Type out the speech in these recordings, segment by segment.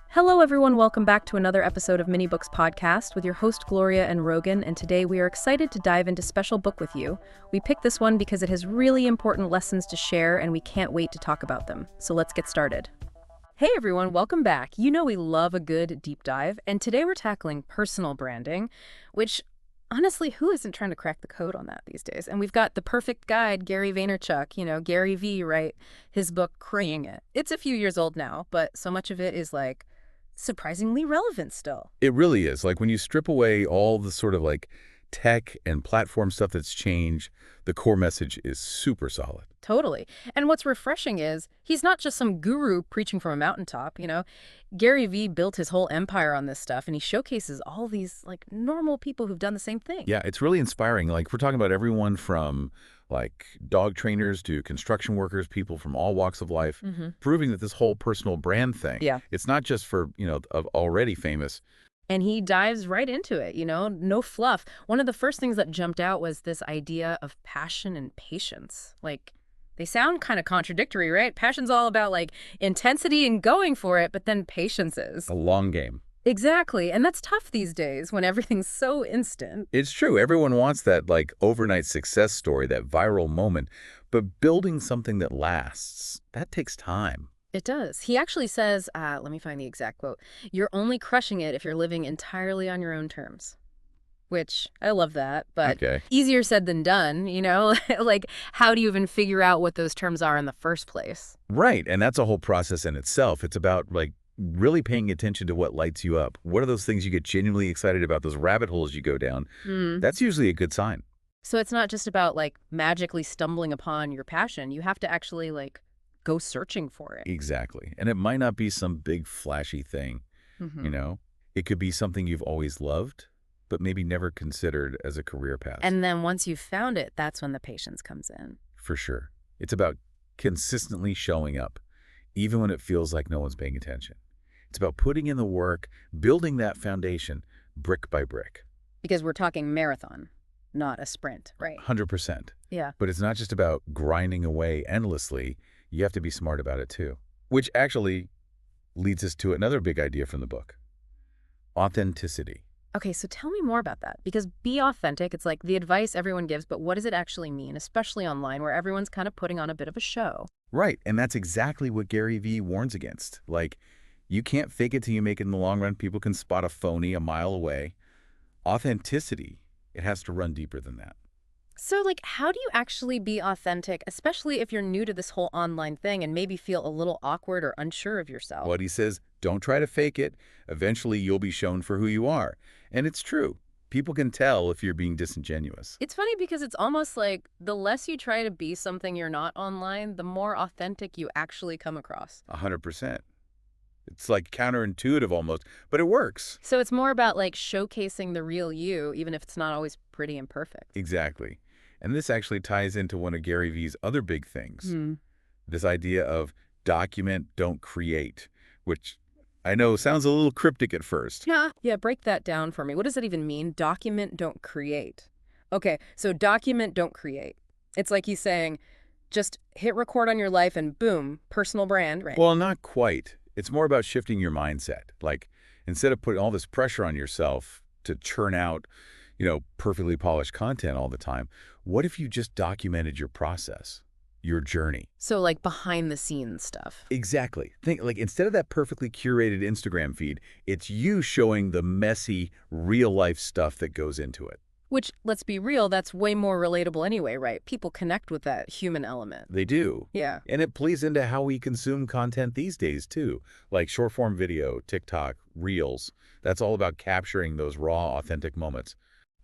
Hello everyone, welcome back to another episode of Mini Books Podcast with your host Gloria and Rogan, and today we are excited to dive into Special Book with You. We picked this one because it has really important lessons to share and we can't wait to talk about them. So let's get started. Hey everyone, welcome back. You know we love a good deep dive, and today we're tackling personal branding, which honestly, who isn't trying to crack the code on that these days? And we've got the perfect guide, Gary Vaynerchuk, Gary V, right? His book, Creating It. It's a few years old now, but so much of it is like surprisingly relevant still. It really is. Like when you strip away all the sort of like tech and platform stuff that's changed, the core message is super solid. Totally. And what's refreshing is he's not just some guru preaching from a mountaintop. Gary V built his whole empire on this stuff, and he showcases all these like normal people who've done the same thing. Yeah, it's really inspiring. Like we're talking about everyone from like dog trainers to construction workers, people from all walks of life, proving that this whole personal brand thing, it's not just for, of already famous. And he dives right into it, no fluff. One of the first things that jumped out was this idea of passion and patience. Like, they sound kind of contradictory, right? Passion's all about like intensity and going for it, but then patience is A long game. Exactly. And that's tough these days when everything's so instant. It's true. Everyone wants that like overnight success story, that viral moment. But building something that lasts, that takes time. It does. He actually says, let me find the exact quote, "You're only crushing it if you're living entirely on your own terms." Which, I love that, but easier said than done, Like, how do you even figure out what those terms are in the first place? Right. And that's a whole process in itself. It's about like really paying attention to what lights you up. What are those things you get genuinely excited about, those rabbit holes you go down? That's usually a good sign. So it's not just about like magically stumbling upon your passion. You have to actually like go searching for it. Exactly. And it might not be some big flashy thing, It could be something you've always loved, but maybe never considered as a career path. And then once you've found it, that's when the patience comes in. For sure. It's about consistently showing up, even when it feels like no one's paying attention. It's about putting in the work, building that foundation brick by brick. Because we're talking marathon, not a sprint, right? 100%. Yeah. But it's not just about grinding away endlessly. You have to be smart about it too. Which actually leads us to another big idea from the book. Authenticity. Okay, so tell me more about that. Because be authentic, it's like the advice everyone gives, but what does it actually mean, especially online where everyone's kind of putting on a bit of a show? Right, and that's exactly what Gary Vee warns against. Like, you can't fake it till you make it in the long run. People can spot a phony a mile away. Authenticity, it has to run deeper than that. So, like, how do you actually be authentic, especially if you're new to this whole online thing and maybe feel a little awkward or unsure of yourself? What he says, don't try to fake it. Eventually, you'll be shown for who you are. And it's true. People can tell if you're being disingenuous. It's funny because it's almost like the less you try to be something you're not online, the more authentic you actually come across. 100%. It's like counterintuitive almost, but it works. So it's more about like showcasing the real you, even if it's not always pretty and perfect. Exactly. And this actually ties into one of Gary Vee's other big things. This idea of document, don't create, which I know sounds a little cryptic at first. Yeah, break that down for me. What does that even mean? Document, don't create. Okay, so document, don't create. It's like he's saying, just hit record on your life and boom, personal brand, right? Well, not quite. It's more about shifting your mindset. Like, instead of putting all this pressure on yourself to churn out, perfectly polished content all the time, what if you just documented your process, your journey? So like behind the scenes stuff. Exactly. Think like instead of that perfectly curated Instagram feed, it's you showing the messy, real life stuff that goes into it. Which, let's be real, that's way more relatable anyway, right? People connect with that human element. They do. Yeah. And it plays into how we consume content these days, too. Like short-form video, TikTok, Reels. That's all about capturing those raw, authentic moments.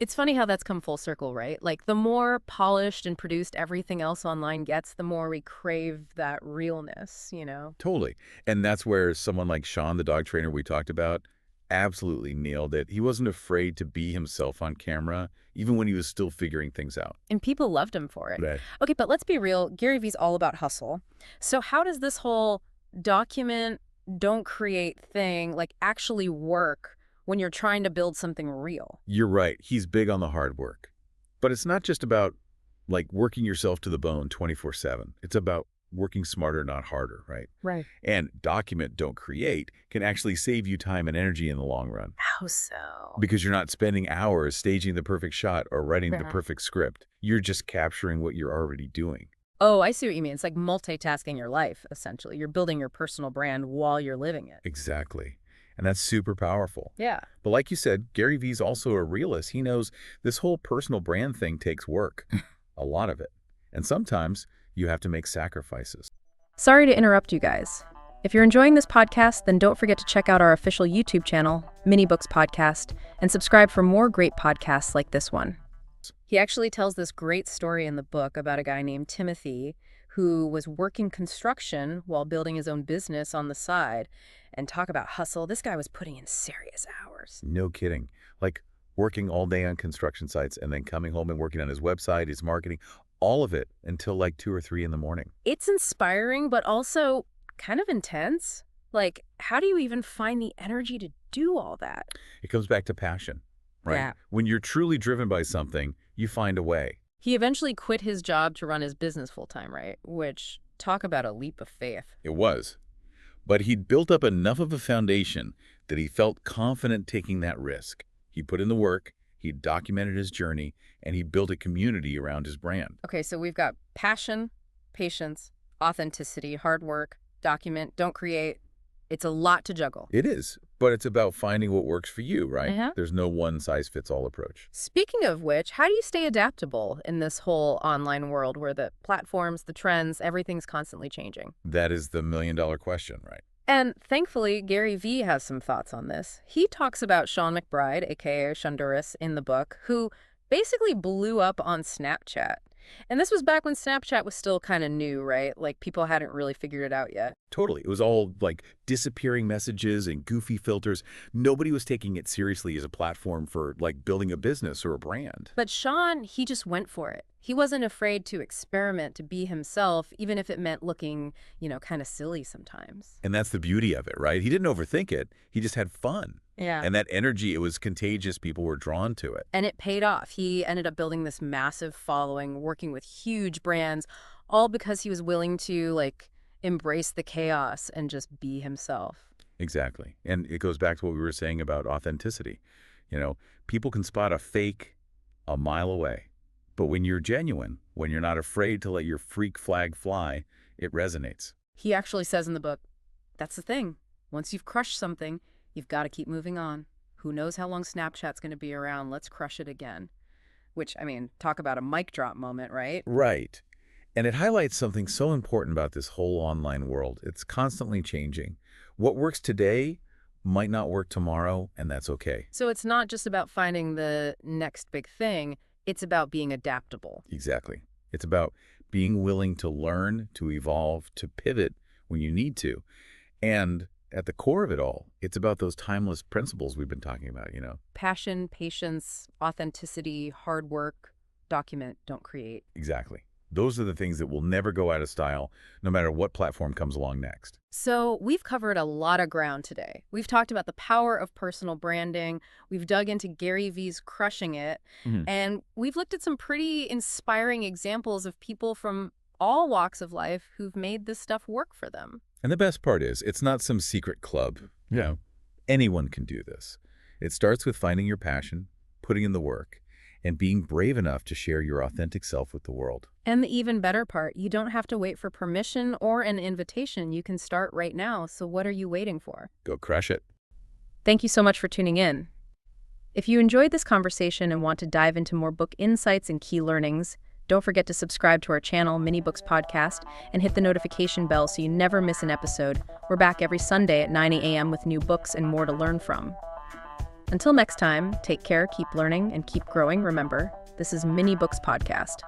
It's funny how that's come full circle, right? Like, the more polished and produced everything else online gets, the more we crave that realness, Totally. And that's where someone like Sean, the dog trainer we talked about, absolutely nailed it. He wasn't afraid to be himself on camera, even when he was still figuring things out. And people loved him for it. Right. Okay, but let's be real. Gary Vee's all about hustle. So how does this whole document, don't create thing like actually work when you're trying to build something real? You're right. He's big on the hard work. But it's not just about like working yourself to the bone 24/7. It's about working smarter, not harder, right? Right. And document, don't create can actually save you time and energy in the long run How so? because you're not spending hours staging the perfect shot or writing the Yeah. perfect script. You're just capturing what you're already doing. Oh, I see what you mean. It's like multitasking your life, essentially. You're building your personal brand while you're living it. Exactly. And that's super powerful. Yeah. But like you said, Gary Vee's also a realist. He knows this whole personal brand thing takes work, a lot of it. And sometimes you have to make sacrifices. Sorry to interrupt you guys. If you're enjoying this podcast, then don't forget to check out our official YouTube channel, Mini Books Podcast, and subscribe for more great podcasts like this one. He actually tells this great story in the book about a guy named Timothy who was working construction while building his own business on the side. And talk about hustle, this guy was putting in serious hours. No kidding. Like working all day on construction sites and then coming home and working on his website, his marketing, all of it until like 2 or 3 in the morning. It's inspiring, but also kind of intense. Like, how do you even find the energy to do all that? It comes back to passion, right? Yeah. When you're truly driven by something, you find a way. He eventually quit his job to run his business full-time, right? Which, talk about a leap of faith. It was. But he'd built up enough of a foundation that he felt confident taking that risk. He put in the work, he documented his journey, and he built a community around his brand. Okay, so we've got passion, patience, authenticity, hard work, document, don't create. It's a lot to juggle. It is, but it's about finding what works for you, right? Uh-huh. There's no one-size-fits-all approach. Speaking of which, how do you stay adaptable in this whole online world where the platforms, the trends, everything's constantly changing? That is the million-dollar question, right? And thankfully, Gary Vee has some thoughts on this. He talks about Sean McBride, aka Shonduras, in the book, who basically blew up on Snapchat. And this was back when Snapchat was still kind of new, right? Like, people hadn't really figured it out yet. Totally. It was all like disappearing messages and goofy filters. Nobody was taking it seriously as a platform for like building a business or a brand. But Sean, he just went for it. He wasn't afraid to experiment, to be himself, even if it meant looking, kind of silly sometimes. And that's the beauty of it, right? He didn't overthink it. He just had fun. Yeah. And that energy, it was contagious. People were drawn to it. And it paid off. He ended up building this massive following, working with huge brands, all because he was willing to, embrace the chaos and just be himself. Exactly. And it goes back to what we were saying about authenticity. People can spot a fake a mile away. But when you're genuine, when you're not afraid to let your freak flag fly, it resonates. He actually says in the book, that's the thing. Once you've crushed something, you've got to keep moving on. Who knows how long Snapchat's going to be around? Let's crush it again. Which, talk about a mic drop moment, right? Right. And it highlights something so important about this whole online world. It's constantly changing. What works today might not work tomorrow, and that's okay. So it's not just about finding the next big thing. It's about being adaptable. Exactly. It's about being willing to learn, to evolve, to pivot when you need to. And at the core of it all, it's about those timeless principles we've been talking about, Passion, patience, authenticity, hard work, document, don't create. Exactly. Those are the things that will never go out of style, no matter what platform comes along next. So we've covered a lot of ground today. We've talked about the power of personal branding. We've dug into Gary Vee's crushing it. And we've looked at some pretty inspiring examples of people from all walks of life who've made this stuff work for them. And the best part is, it's not some secret club. Anyone can do this. It starts with finding your passion, putting in the work, and being brave enough to share your authentic self with the world. And the even better part, you don't have to wait for permission or an invitation. You can start right now. So what are you waiting for? Go crush it. Thank you so much for tuning in. If you enjoyed this conversation and want to dive into more book insights and key learnings, don't forget to subscribe to our channel, Mini Books Podcast, and hit the notification bell so you never miss an episode. We're back every Sunday at 9 a.m. with new books and more to learn from. Until next time, take care, keep learning, and keep growing. Remember, this is Mini Books Podcast.